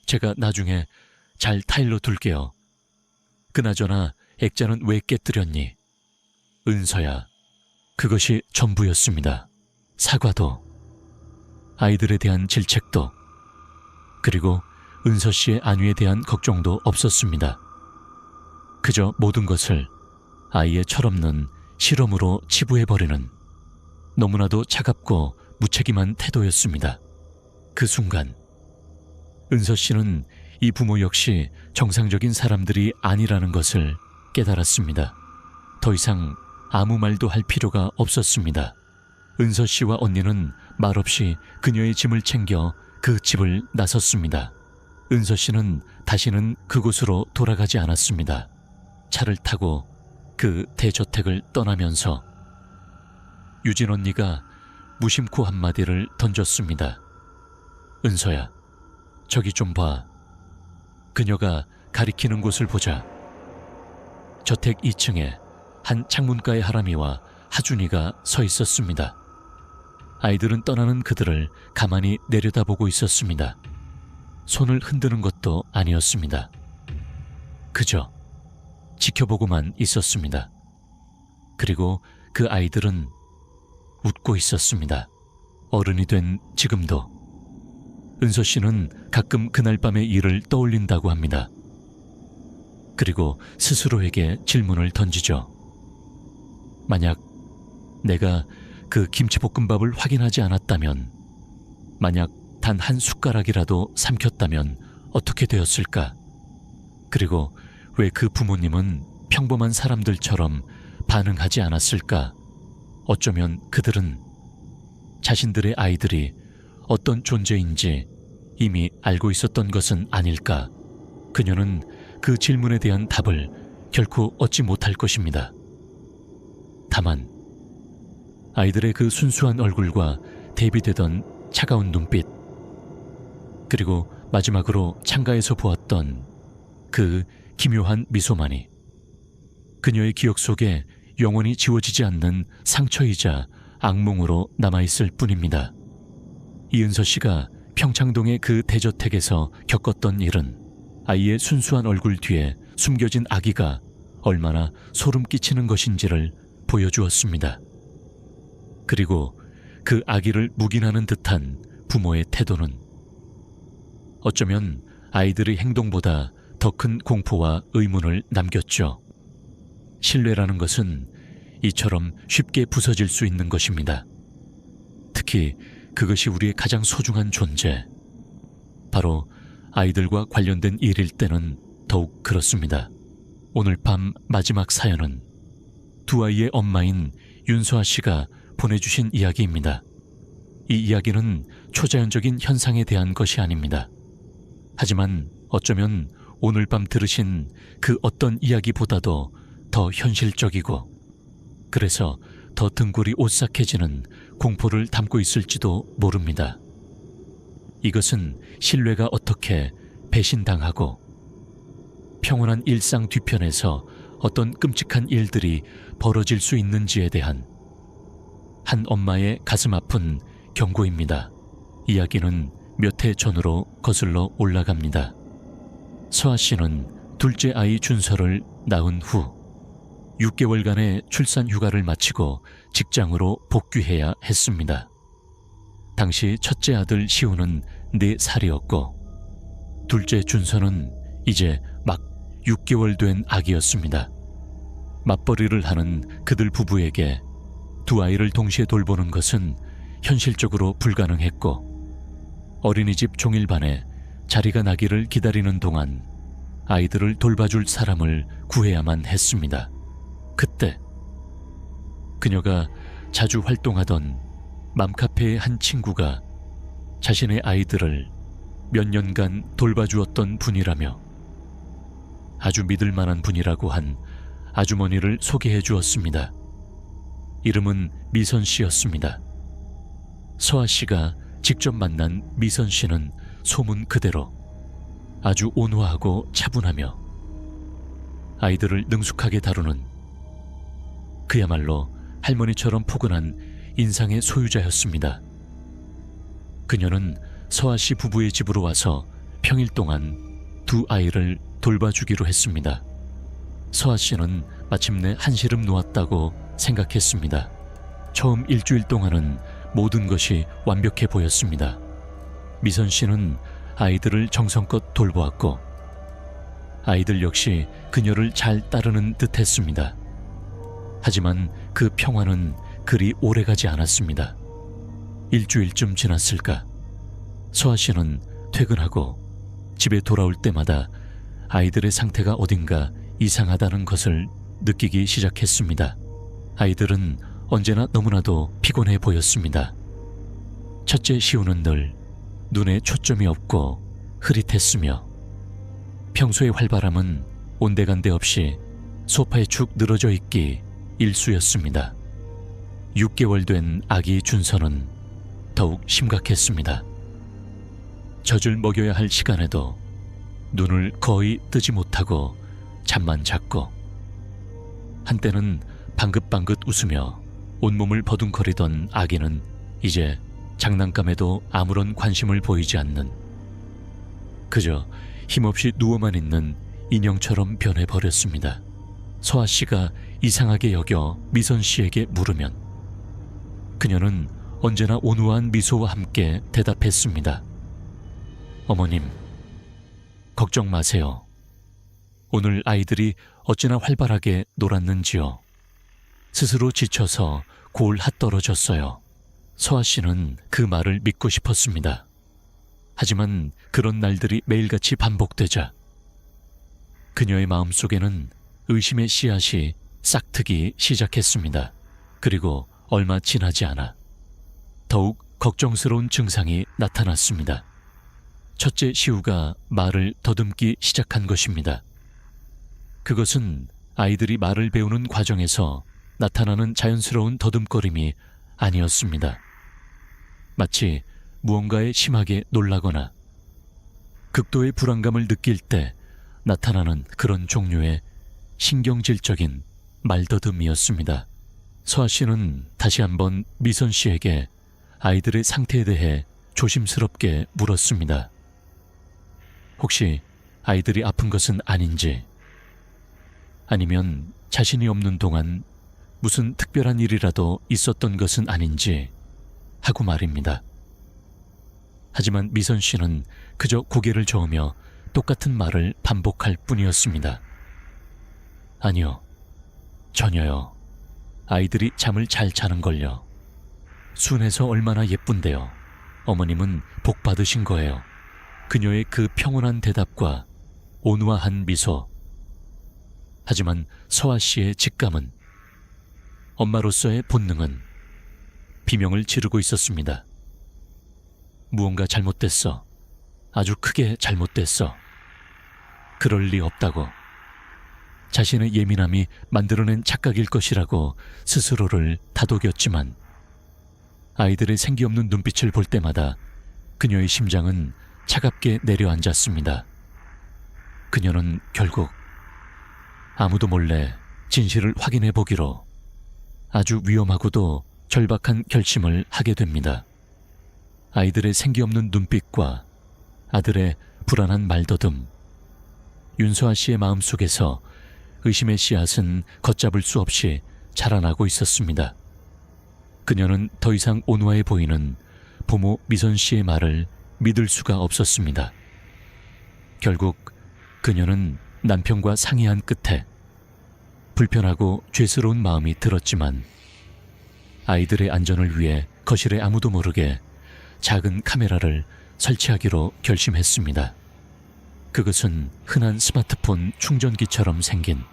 제가 나중에 잘 타일러 둘게요. 그나저나 액자는 왜 깨뜨렸니? 은서야, 그것이 전부였습니다. 사과도, 아이들에 대한 질책도, 그리고 은서 씨의 안위에 대한 걱정도 없었습니다. 그저 모든 것을 아이의 철없는 실험으로 치부해버리는 너무나도 차갑고 무책임한 태도였습니다. 그 순간 은서 씨는 이 부모 역시 정상적인 사람들이 아니라는 것을 깨달았습니다. 더 이상 아무 말도 할 필요가 없었습니다. 은서 씨와 언니는 말없이 그녀의 짐을 챙겨 그 집을 나섰습니다. 은서 씨는 다시는 그곳으로 돌아가지 않았습니다. 차를 타고 그 대저택을 떠나면서 유진 언니가 무심코 한마디를 던졌습니다. 은서야, 저기 좀 봐. 그녀가 가리키는 곳을 보자 저택 2층에 한 창문가의 하람이와 하준이가 서 있었습니다. 아이들은 떠나는 그들을 가만히 내려다보고 있었습니다. 손을 흔드는 것도 아니었습니다. 그저 지켜보고만 있었습니다. 그리고 그 아이들은 웃고 있었습니다. 어른이 된 지금도. 은서 씨는 가끔 그날 밤의 일을 떠올린다고 합니다. 그리고 스스로에게 질문을 던지죠. 만약 내가 그 김치볶음밥을 확인하지 않았다면, 만약 단 한 숟가락이라도 삼켰다면 어떻게 되었을까? 그리고 왜 그 부모님은 평범한 사람들처럼 반응하지 않았을까? 어쩌면 그들은 자신들의 아이들이 어떤 존재인지 이미 알고 있었던 것은 아닐까? 그녀는 그 질문에 대한 답을 결코 얻지 못할 것입니다. 다만 아이들의 그 순수한 얼굴과 대비되던 차가운 눈빛, 그리고 마지막으로 창가에서 보았던 그 기묘한 미소만이 그녀의 기억 속에 영원히 지워지지 않는 상처이자 악몽으로 남아있을 뿐입니다. 이은서 씨가 평창동의 그 대저택에서 겪었던 일은 아이의 순수한 얼굴 뒤에 숨겨진 악의가 얼마나 소름 끼치는 것인지를 보여주었습니다. 그리고 그 악의를 묵인하는 듯한 부모의 태도는 어쩌면 아이들의 행동보다 더 큰 공포와 의문을 남겼죠. 신뢰라는 것은 이처럼 쉽게 부서질 수 있는 것입니다. 특히 그것이 우리의 가장 소중한 존재, 바로 아이들과 관련된 일일 때는 더욱 그렇습니다. 오늘 밤 마지막 사연은 두 아이의 엄마인 윤서아 씨가 보내주신 이야기입니다. 이 이야기는 초자연적인 현상에 대한 것이 아닙니다. 하지만 어쩌면 오늘 밤 들으신 그 어떤 이야기보다도 더 현실적이고, 그래서 더 등골이 오싹해지는 공포를 담고 있을지도 모릅니다. 이것은 신뢰가 어떻게 배신당하고 평온한 일상 뒤편에서 어떤 끔찍한 일들이 벌어질 수 있는지에 대한 한 엄마의 가슴 아픈 경고입니다. 이야기는 몇 해 전으로 거슬러 올라갑니다. 서아 씨는 둘째 아이 준서를 낳은 후 6개월간의 출산 휴가를 마치고 직장으로 복귀해야 했습니다. 당시 첫째 아들 시우는 4살이었고 둘째 준서는 이제 막 6개월 된 아기였습니다. 맞벌이를 하는 그들 부부에게 두 아이를 동시에 돌보는 것은 현실적으로 불가능했고, 어린이집 종일반에 자리가 나기를 기다리는 동안 아이들을 돌봐줄 사람을 구해야만 했습니다. 그때 그녀가 자주 활동하던 맘카페의 한 친구가 자신의 아이들을 몇 년간 돌봐주었던 분이라며 아주 믿을 만한 분이라고 한 아주머니를 소개해 주었습니다. 이름은 미선 씨였습니다. 서아 씨가 직접 만난 미선 씨는 소문 그대로 아주 온화하고 차분하며 아이들을 능숙하게 다루는, 그야말로 할머니처럼 포근한 인상의 소유자였습니다. 그녀는 서아 씨 부부의 집으로 와서 평일 동안 두 아이를 돌봐주기로 했습니다. 서아 씨는 마침내 한시름 놓았다고 생각했습니다. 처음 일주일 동안은 모든 것이 완벽해 보였습니다. 미선 씨는 아이들을 정성껏 돌보았고 아이들 역시 그녀를 잘 따르는 듯했습니다. 하지만 그 평화는 그리 오래가지 않았습니다. 일주일쯤 지났을까, 서아 씨는 퇴근하고 집에 돌아올 때마다 아이들의 상태가 어딘가 이상하다는 것을 느끼기 시작했습니다. 아이들은 언제나 너무나도 피곤해 보였습니다. 첫째 시우는 늘 눈에 초점이 없고 흐릿했으며 평소의 활발함은 온데간데 없이 소파에 축 늘어져 있기 일쑤였습니다. 6개월 된 아기 준서는 더욱 심각했습니다. 젖을 먹여야 할 시간에도 눈을 거의 뜨지 못하고 잠만 잤고, 한때는 방긋방긋 웃으며 온몸을 버둥거리던 아기는 이제 장난감에도 아무런 관심을 보이지 않는, 그저 힘없이 누워만 있는 인형처럼 변해버렸습니다. 서아 씨가 이상하게 여겨 미선 씨에게 물으면 그녀는 언제나 온화한 미소와 함께 대답했습니다. 어머님, 걱정 마세요. 오늘 아이들이 어찌나 활발하게 놀았는지요. 스스로 지쳐서 골 핫떨어졌어요. 서아 씨는 그 말을 믿고 싶었습니다. 하지만 그런 날들이 매일같이 반복되자 그녀의 마음속에는 의심의 씨앗이 싹트기 시작했습니다. 그리고 얼마 지나지 않아 더욱 걱정스러운 증상이 나타났습니다. 첫째 시우가 말을 더듬기 시작한 것입니다. 그것은 아이들이 말을 배우는 과정에서 나타나는 자연스러운 더듬거림이 아니었습니다. 마치 무언가에 심하게 놀라거나 극도의 불안감을 느낄 때 나타나는 그런 종류의 신경질적인 말더듬이었습니다. 서아 씨는 다시 한번 미선 씨에게 아이들의 상태에 대해 조심스럽게 물었습니다. 혹시 아이들이 아픈 것은 아닌지, 아니면 자신이 없는 동안 무슨 특별한 일이라도 있었던 것은 아닌지 하고 말입니다. 하지만 미선 씨는 그저 고개를 저으며 똑같은 말을 반복할 뿐이었습니다. 아니요, 전혀요. 아이들이 잠을 잘 자는걸요. 순해서 얼마나 예쁜데요. 어머님은 복 받으신 거예요. 그녀의 그 평온한 대답과 온화한 미소. 하지만 서아 씨의 직감은, 엄마로서의 본능은 비명을 지르고 있었습니다. 무언가 잘못됐어. 아주 크게 잘못됐어. 그럴 리 없다고. 자신의 예민함이 만들어낸 착각일 것이라고 스스로를 다독였지만 아이들의 생기 없는 눈빛을 볼 때마다 그녀의 심장은 차갑게 내려앉았습니다. 그녀는 결국 아무도 몰래 진실을 확인해 보기로 아주 위험하고도 절박한 결심을 하게 됩니다. 아이들의 생기 없는 눈빛과 아들의 불안한 말더듬, 윤서아 씨의 마음속에서 의심의 씨앗은 걷잡을 수 없이 자라나고 있었습니다. 그녀는 더 이상 온화해 보이는 부모 미선 씨의 말을 믿을 수가 없었습니다. 결국 그녀는 남편과 상의한 끝에 불편하고 죄스러운 마음이 들었지만 아이들의 안전을 위해 거실에 아무도 모르게 작은 카메라를 설치하기로 결심했습니다. 그것은 흔한 스마트폰 충전기처럼 생긴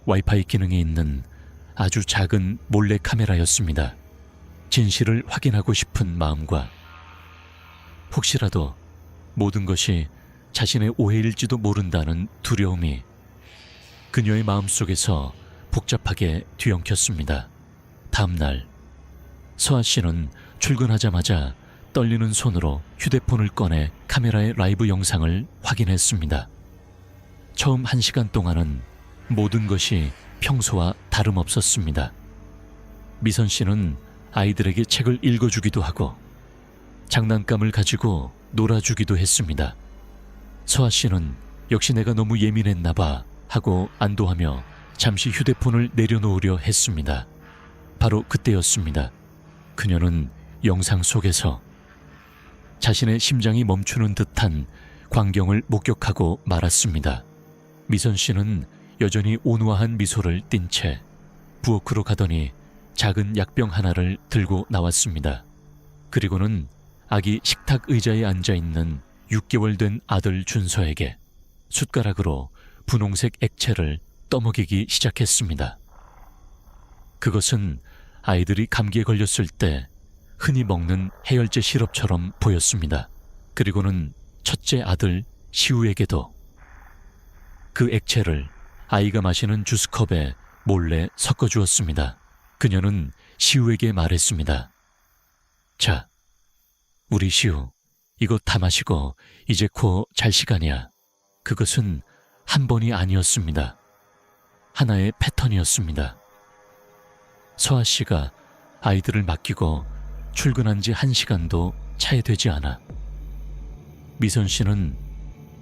와이파이 기능이 있는 아주 작은 몰래 카메라였습니다. 진실을 확인하고 싶은 마음과 혹시라도 모든 것이 자신의 오해일지도 모른다는 두려움이 그녀의 마음속에서 복잡하게 뒤엉켰습니다. 다음 날 서아 씨는 출근하자마자 떨리는 손으로 휴대폰을 꺼내 카메라의 라이브 영상을 확인했습니다. 처음 1시간 동안은 모든 것이 평소와 다름없었습니다. 미선 씨는 아이들에게 책을 읽어주기도 하고 장난감을 가지고 놀아주기도 했습니다. 서아 씨는 역시 내가 너무 예민했나 봐 하고 안도하며 잠시 휴대폰을 내려놓으려 했습니다. 바로 그때였습니다. 그녀는 영상 속에서 자신의 심장이 멈추는 듯한 광경을 목격하고 말았습니다. 미선 씨는 여전히 온화한 미소를 띤 채 부엌으로 가더니 작은 약병 하나를 들고 나왔습니다. 그리고는 아기 식탁 의자에 앉아있는 6개월 된 아들 준서에게 숟가락으로 분홍색 액체를 떠먹이기 시작했습니다. 그것은 아이들이 감기에 걸렸을 때 흔히 먹는 해열제 시럽처럼 보였습니다. 그리고는 첫째 아들 시우에게도 그 액체를 아이가 마시는 주스컵에 몰래 섞어주었습니다. 그녀는 시우에게 말했습니다. 자, 우리 시우, 이거 다 마시고 이제 코 잘 시간이야. 그것은 한 번이 아니었습니다. 하나의 패턴이었습니다. 서아 씨가 아이들을 맡기고 출근한 지 1시간도 차에 되지 않아 미선 씨는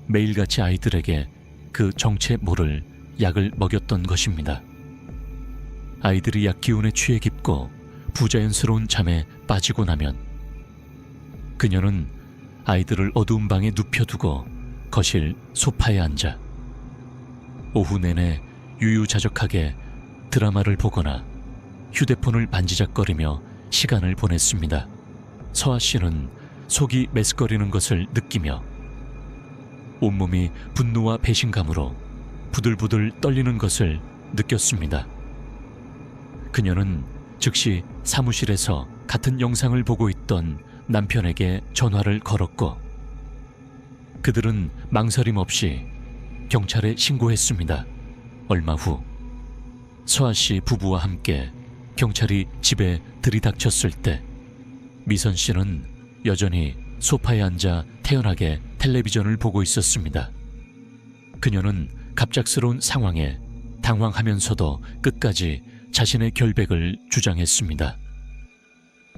매일같이 아이들에게 그 정체 모를 약을 먹였던 것입니다. 아이들이 약 기운에 취해 깊고 부자연스러운 잠에 빠지고 나면 그녀는 아이들을 어두운 방에 눕혀두고 거실 소파에 앉아 오후 내내 유유자적하게 드라마를 보거나 휴대폰을 만지작거리며 시간을 보냈습니다. 서아 씨는 속이 메스꺼리는 것을 느끼며 온몸이 분노와 배신감으로 부들부들 떨리는 것을 느꼈습니다. 그녀는 즉시 사무실에서 같은 영상을 보고 있던 남편에게 전화를 걸었고 그들은 망설임 없이 경찰에 신고했습니다. 얼마 후 서아 씨 부부와 함께 경찰이 집에 들이닥쳤을 때 미선 씨는 여전히 소파에 앉아 태연하게 텔레비전을 보고 있었습니다. 그녀는 갑작스러운 상황에 당황하면서도 끝까지 자신의 결백을 주장했습니다.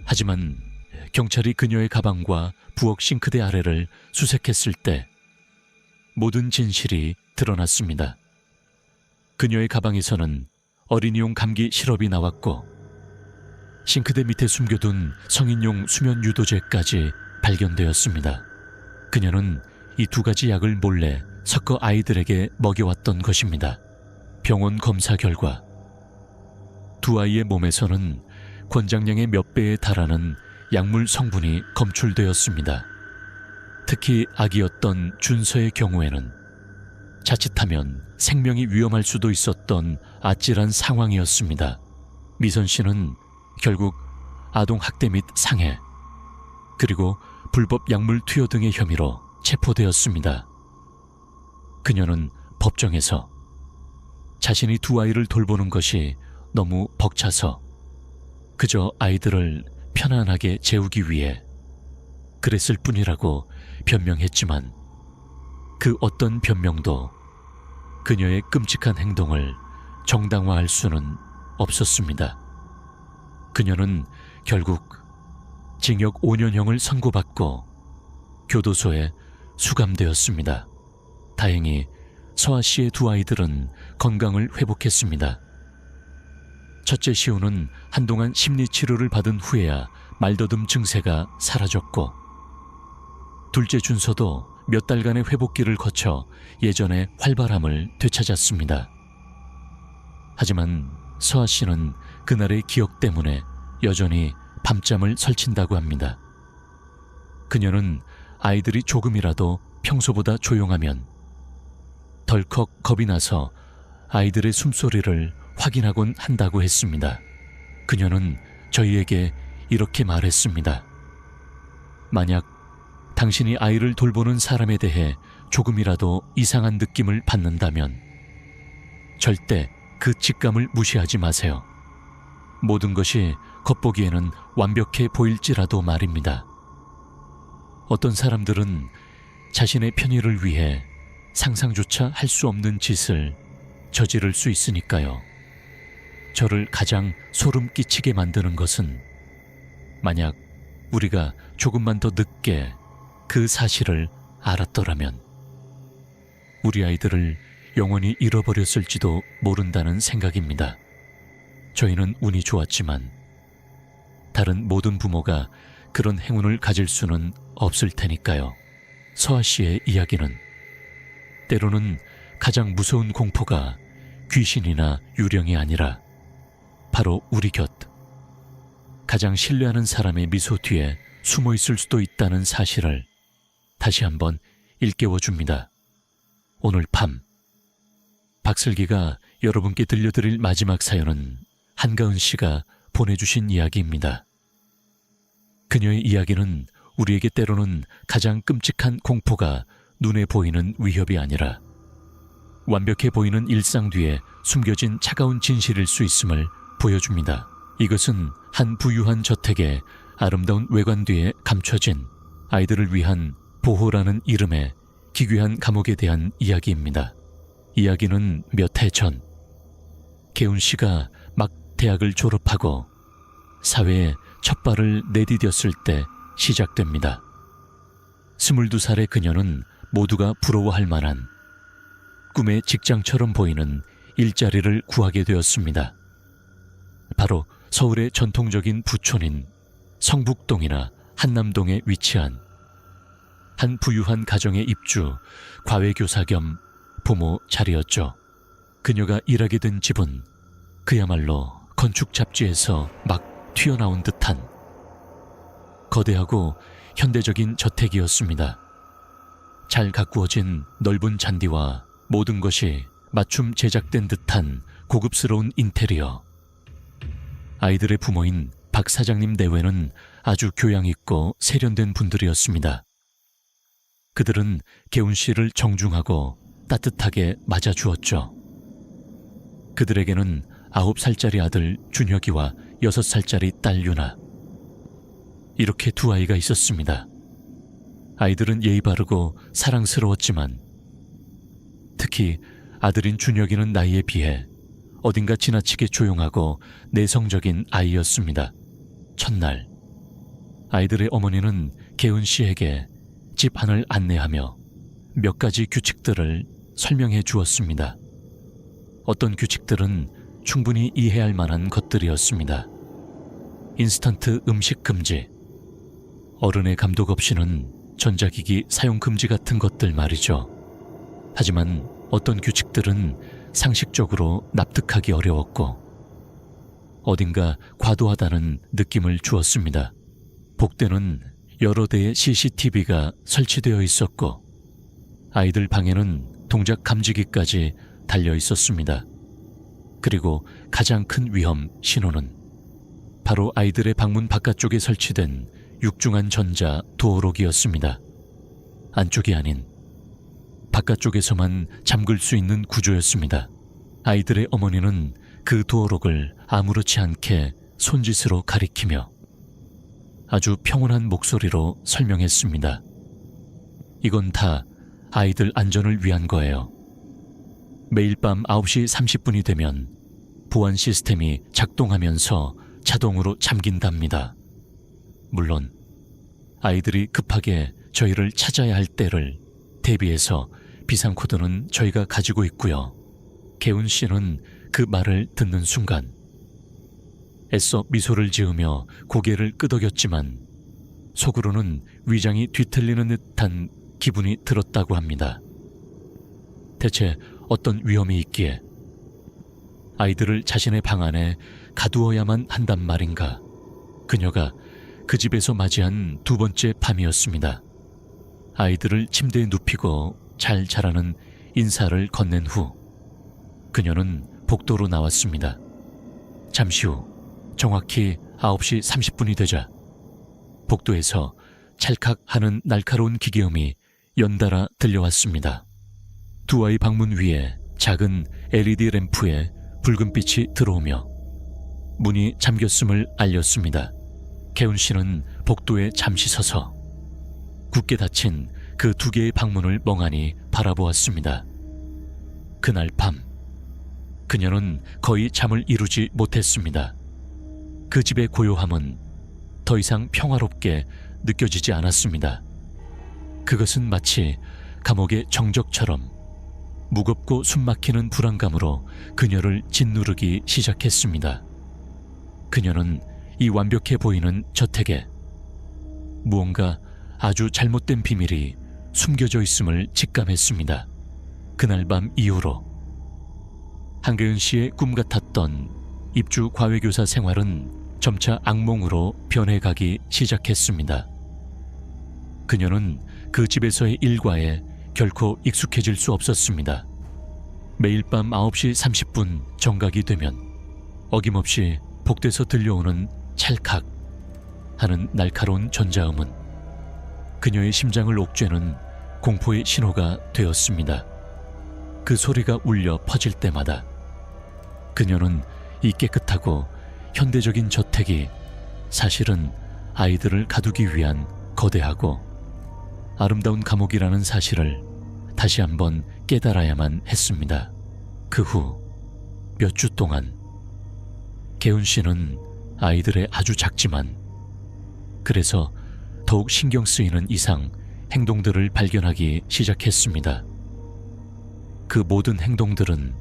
하지만 경찰이 그녀의 가방과 부엌 싱크대 아래를 수색했을 때 모든 진실이 드러났습니다. 그녀의 가방에서는 어린이용 감기 시럽이 나왔고 싱크대 밑에 숨겨둔 성인용 수면 유도제까지 발견되었습니다. 그녀는 이 2가지 약을 몰래 섞어 아이들에게 먹여왔던 것입니다. 병원 검사 결과 두 아이의 몸에서는 권장량의 몇 배에 달하는 약물 성분이 검출되었습니다. 특히 아기였던 준서의 경우에는 자칫하면 생명이 위험할 수도 있었던 아찔한 상황이었습니다. 미선 씨는 결국 아동학대 및 상해 그리고 불법 약물 투여 등의 혐의로 체포되었습니다. 그녀는 법정에서 자신이 2 아이를 돌보는 것이 너무 벅차서 그저 아이들을 편안하게 재우기 위해 그랬을 뿐이라고 변명했지만 그 어떤 변명도 그녀의 끔찍한 행동을 정당화할 수는 없었습니다. 그녀는 결국 징역 5년형을 선고받고 교도소에 수감되었습니다. 다행히 서아 씨의 2 아이들은 건강을 회복했습니다. 첫째 시우는 한동안 심리치료를 받은 후에야 말더듬 증세가 사라졌고 둘째 준서도 몇 달간의 회복기를 거쳐 예전의 활발함을 되찾았습니다. 하지만 서아 씨는 그날의 기억 때문에 여전히 밤잠을 설친다고 합니다. 그녀는 아이들이 조금이라도 평소보다 조용하면 덜컥 겁이 나서 아이들의 숨소리를 확인하곤 한다고 했습니다. 그녀는 저희에게 이렇게 말했습니다. 만약 당신이 아이를 돌보는 사람에 대해 조금이라도 이상한 느낌을 받는다면 절대 그 직감을 무시하지 마세요. 모든 것이 겉보기에는 완벽해 보일지라도 말입니다. 어떤 사람들은 자신의 편의를 위해 상상조차 할 수 없는 짓을 저지를 수 있으니까요. 저를 가장 소름 끼치게 만드는 것은 만약 우리가 조금만 더 늦게 그 사실을 알았더라면 우리 아이들을 영원히 잃어버렸을지도 모른다는 생각입니다. 저희는 운이 좋았지만 다른 모든 부모가 그런 행운을 가질 수는 없을 테니까요. 서아 씨의 이야기는 때로는 가장 무서운 공포가 귀신이나 유령이 아니라 바로 우리 곁 가장 신뢰하는 사람의 미소 뒤에 숨어 있을 수도 있다는 사실을 다시 한번 일깨워 줍니다. 오늘 밤 박슬기가 여러분께 들려드릴 마지막 사연은 한가은 씨가 보내주신 이야기입니다. 그녀의 이야기는 우리에게 때로는 가장 끔찍한 공포가 눈에 보이는 위협이 아니라 완벽해 보이는 일상 뒤에 숨겨진 차가운 진실일 수 있음을 보여줍니다. 이것은 한 부유한 저택의 아름다운 외관 뒤에 감춰진 아이들을 위한 보호라는 이름의 기괴한 감옥에 대한 이야기입니다. 이야기는 몇 해 전, 개운 씨가 막 대학을 졸업하고 사회에 첫 발을 내디뎠을 때 시작됩니다. 22살의 그녀는 모두가 부러워할 만한 꿈의 직장처럼 보이는 일자리를 구하게 되었습니다. 바로 서울의 전통적인 부촌인 성북동이나 한남동에 위치한 한 부유한 가정의 입주 과외교사 겸 부모 자리였죠. 그녀가 일하게 된 집은 그야말로 건축 잡지에서 막 튀어나온 듯한 거대하고 현대적인 저택이었습니다. 잘 가꾸어진 넓은 잔디와 모든 것이 맞춤 제작된 듯한 고급스러운 인테리어. 아이들의 부모인 박 사장님 내외는 아주 교양 있고 세련된 분들이었습니다. 그들은 개운 씨를 정중하고 따뜻하게 맞아주었죠. 그들에게는 9살짜리 아들 준혁이와 6살짜리 딸 유나, 이렇게 두 아이가 있었습니다. 아이들은 예의 바르고 사랑스러웠지만 특히 아들인 준혁이는 나이에 비해 어딘가 지나치게 조용하고 내성적인 아이였습니다. 첫날, 아이들의 어머니는 개은 씨에게 집 안을 안내하며 몇 가지 규칙들을 설명해 주었습니다. 어떤 규칙들은 충분히 이해할 만한 것들이었습니다. 인스턴트 음식 금지, 어른의 감독 없이는 전자기기 사용 금지 같은 것들 말이죠. 하지만 어떤 규칙들은 상식적으로 납득하기 어려웠고 어딘가 과도하다는 느낌을 주었습니다. 복대는 여러 대의 CCTV가 설치되어 있었고 아이들 방에는 동작 감지기까지 달려 있었습니다. 그리고 가장 큰 위험 신호는 바로 아이들의 방문 바깥쪽에 설치된 육중한 전자 도어록이었습니다. 안쪽이 아닌 바깥쪽에서만 잠글 수 있는 구조였습니다. 아이들의 어머니는 그 도어록을 아무렇지 않게 손짓으로 가리키며 아주 평온한 목소리로 설명했습니다. 이건 다 아이들 안전을 위한 거예요. 매일 밤 9시 30분이 되면 보안 시스템이 작동하면서 자동으로 잠긴답니다. 물론 아이들이 급하게 저희를 찾아야 할 때를 대비해서 비상코드는 저희가 가지고 있고요. 개운 씨는 그 말을 듣는 순간 애써 미소를 지으며 고개를 끄덕였지만 속으로는 위장이 뒤틀리는 듯한 기분이 들었다고 합니다. 대체 어떤 위험이 있기에 아이들을 자신의 방 안에 가두어야만 한단 말인가. 그녀가 그 집에서 맞이한 두 번째 밤이었습니다. 아이들을 침대에 눕히고 잘 자라는 인사를 건넨 후 그녀는 복도로 나왔습니다. 잠시 후 정확히 9시 30분이 되자 복도에서 찰칵 하는 날카로운 기계음이 연달아 들려왔습니다. 두 아이 방문 위에 작은 LED 램프에 붉은빛이 들어오며 문이 잠겼음을 알렸습니다. 개운 씨는 복도에 잠시 서서 굳게 닫힌 그 두 개의 방문을 멍하니 바라보았습니다. 그날 밤 그녀는 거의 잠을 이루지 못했습니다. 그 집의 고요함은 더 이상 평화롭게 느껴지지 않았습니다. 그것은 마치 감옥의 정적처럼 무겁고 숨막히는 불안감으로 그녀를 짓누르기 시작했습니다. 그녀는 이 완벽해 보이는 저택에 무언가 아주 잘못된 비밀이 숨겨져 있음을 직감했습니다. 그날 밤 이후로 한계은 씨의 꿈 같았던 입주 과외교사 생활은 점차 악몽으로 변해가기 시작했습니다. 그녀는 그 집에서의 일과에 결코 익숙해질 수 없었습니다. 매일 밤 9시 30분 정각이 되면 어김없이 복도에서 들려오는 찰칵 하는 날카로운 전자음은 그녀의 심장을 옥죄는 공포의 신호가 되었습니다. 그 소리가 울려 퍼질 때마다 그녀는 이 깨끗하고 현대적인 저택이 사실은 아이들을 가두기 위한 거대하고 아름다운 감옥이라는 사실을 다시 한번 깨달아야만 했습니다. 그 후 몇 주 동안 개훈 씨는 아이들의 아주 작지만 그래서 더욱 신경 쓰이는 이상 행동들을 발견하기 시작했습니다. 그 모든 행동들은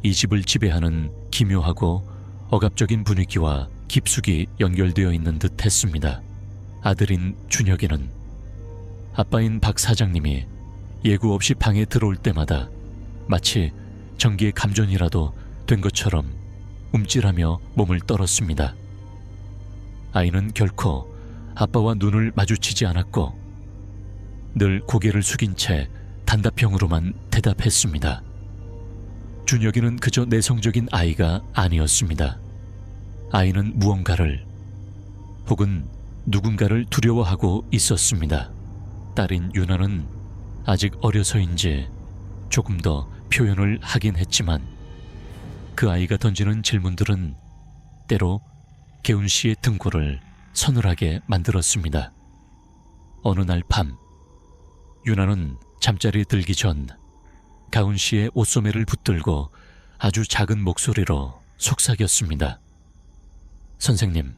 이 집을 지배하는 기묘하고 억압적인 분위기와 깊숙이 연결되어 있는 듯 했습니다. 아들인 준혁이는 아빠인 박 사장님이 예고 없이 방에 들어올 때마다 마치 전기의 감전이라도 된 것처럼 움찔하며 몸을 떨었습니다. 아이는 결코 아빠와 눈을 마주치지 않았고 늘 고개를 숙인 채 단답형으로만 대답했습니다. 준혁이는 그저 내성적인 아이가 아니었습니다. 아이는 무언가를 혹은 누군가를 두려워하고 있었습니다. 딸인 유나는 아직 어려서인지 조금 더 표현을 하긴 했지만 그 아이가 던지는 질문들은 때로 개훈 씨의 등골을 서늘하게 만들었습니다. 어느 날 밤, 유나는 잠자리에 들기 전 가훈 씨의 옷소매를 붙들고 아주 작은 목소리로 속삭였습니다. 선생님,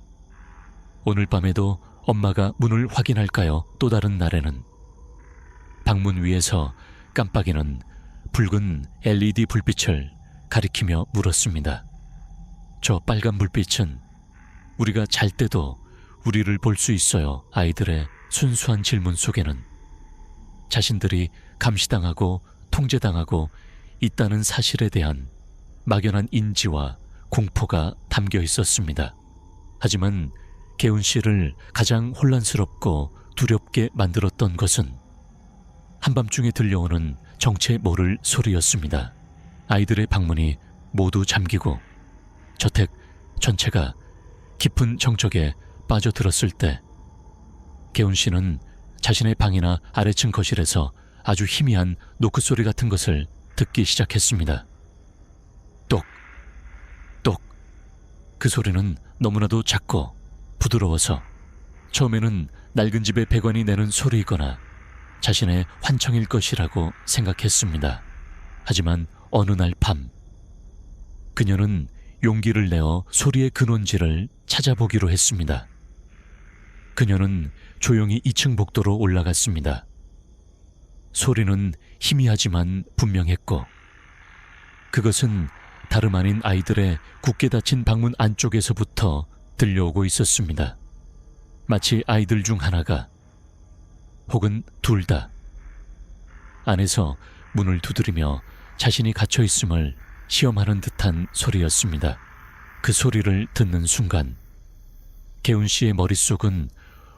오늘 밤에도 엄마가 문을 확인할까요? 또 다른 날에는 방문 위에서 깜빡이는 붉은 LED 불빛을 가리키며 물었습니다. 저 빨간 불빛은 우리가 잘 때도 우리를 볼 수 있어요. 아이들의 순수한 질문 속에는 자신들이 감시당하고 통제당하고 있다는 사실에 대한 막연한 인지와 공포가 담겨 있었습니다. 하지만 개훈 씨를 가장 혼란스럽고 두렵게 만들었던 것은 한밤중에 들려오는 정체 모를 소리였습니다. 아이들의 방문이 모두 잠기고 저택 전체가 깊은 정적에 빠져들었을 때 개훈 씨는 자신의 방이나 아래층 거실에서 아주 희미한 노크소리 같은 것을 듣기 시작했습니다. 똑, 똑. 그 소리는 너무나도 작고 부드러워서 처음에는 낡은 집의 배관이 내는 소리이거나 자신의 환청일 것이라고 생각했습니다. 하지만 어느 날 밤, 그녀는 용기를 내어 소리의 근원지를 찾아보기로 했습니다. 그녀는 조용히 2층 복도로 올라갔습니다. 소리는 희미하지만 분명했고 그것은 다름 아닌 아이들의 굳게 닫힌 방문 안쪽에서부터 들려오고 있었습니다. 마치 아이들 중 하나가 혹은 둘 다 안에서 문을 두드리며 자신이 갇혀 있음을 시험하는 듯한 소리였습니다. 그 소리를 듣는 순간 개훈 씨의 머릿속은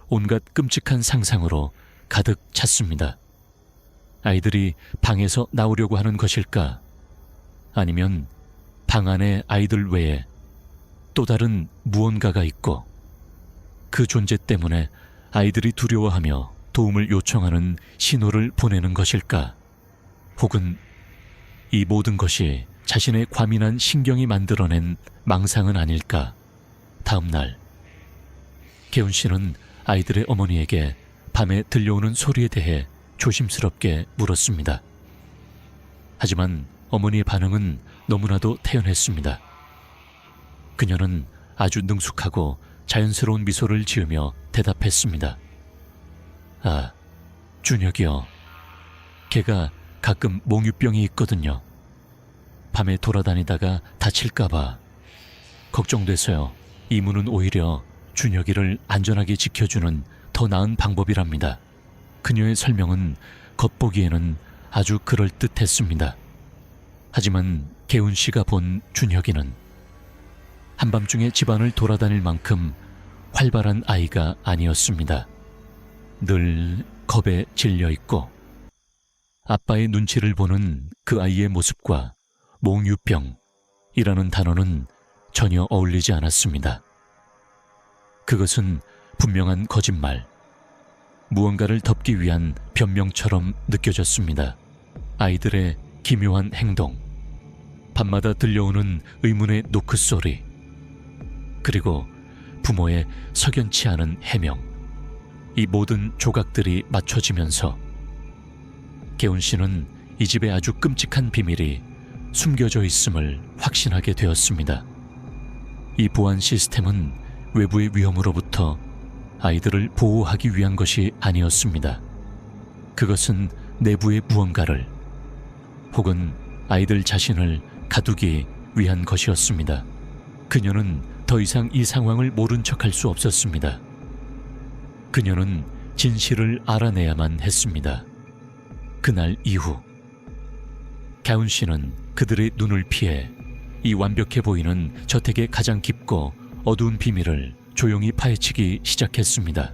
온갖 끔찍한 상상으로 가득 찼습니다. 아이들이 방에서 나오려고 하는 것일까? 아니면 방 안에 아이들 외에 또 다른 무언가가 있고 그 존재 때문에 아이들이 두려워하며 도움을 요청하는 신호를 보내는 것일까? 혹은 이 모든 것이 자신의 과민한 신경이 만들어낸 망상은 아닐까? 다음 날 개훈 씨는 아이들의 어머니에게 밤에 들려오는 소리에 대해 조심스럽게 물었습니다. 하지만 어머니의 반응은 너무나도 태연했습니다. 그녀는 아주 능숙하고 자연스러운 미소를 지으며 대답했습니다. 아, 준혁이요. 걔가 가끔 몽유병이 있거든요. 밤에 돌아다니다가 다칠까봐 걱정돼서요. 이 문은 오히려 준혁이를 안전하게 지켜주는 더 나은 방법이랍니다. 그녀의 설명은 겉보기에는 아주 그럴듯했습니다. 하지만 개훈 씨가 본 준혁이는 한밤중에 집안을 돌아다닐 만큼 활발한 아이가 아니었습니다. 늘 겁에 질려 있고 아빠의 눈치를 보는 그 아이의 모습과 몽유병이라는 단어는 전혀 어울리지 않았습니다. 그것은 분명한 거짓말, 무언가를 덮기 위한 변명처럼 느껴졌습니다. 아이들의 기묘한 행동, 밤마다 들려오는 의문의 노크 소리, 그리고 부모의 석연치 않은 해명. 이 모든 조각들이 맞춰지면서 개운 씨는 이 집에 아주 끔찍한 비밀이 숨겨져 있음을 확신하게 되었습니다. 이 보안 시스템은 외부의 위험으로부터 아이들을 보호하기 위한 것이 아니었습니다. 그것은 내부의 무언가를 혹은 아이들 자신을 가두기 위한 것이었습니다. 그녀는 더 이상 이 상황을 모른 척할 수 없었습니다. 그녀는 진실을 알아내야만 했습니다. 그날 이후 개운 씨는 그들의 눈을 피해 이 완벽해 보이는 저택의 가장 깊고 어두운 비밀을 조용히 파헤치기 시작했습니다.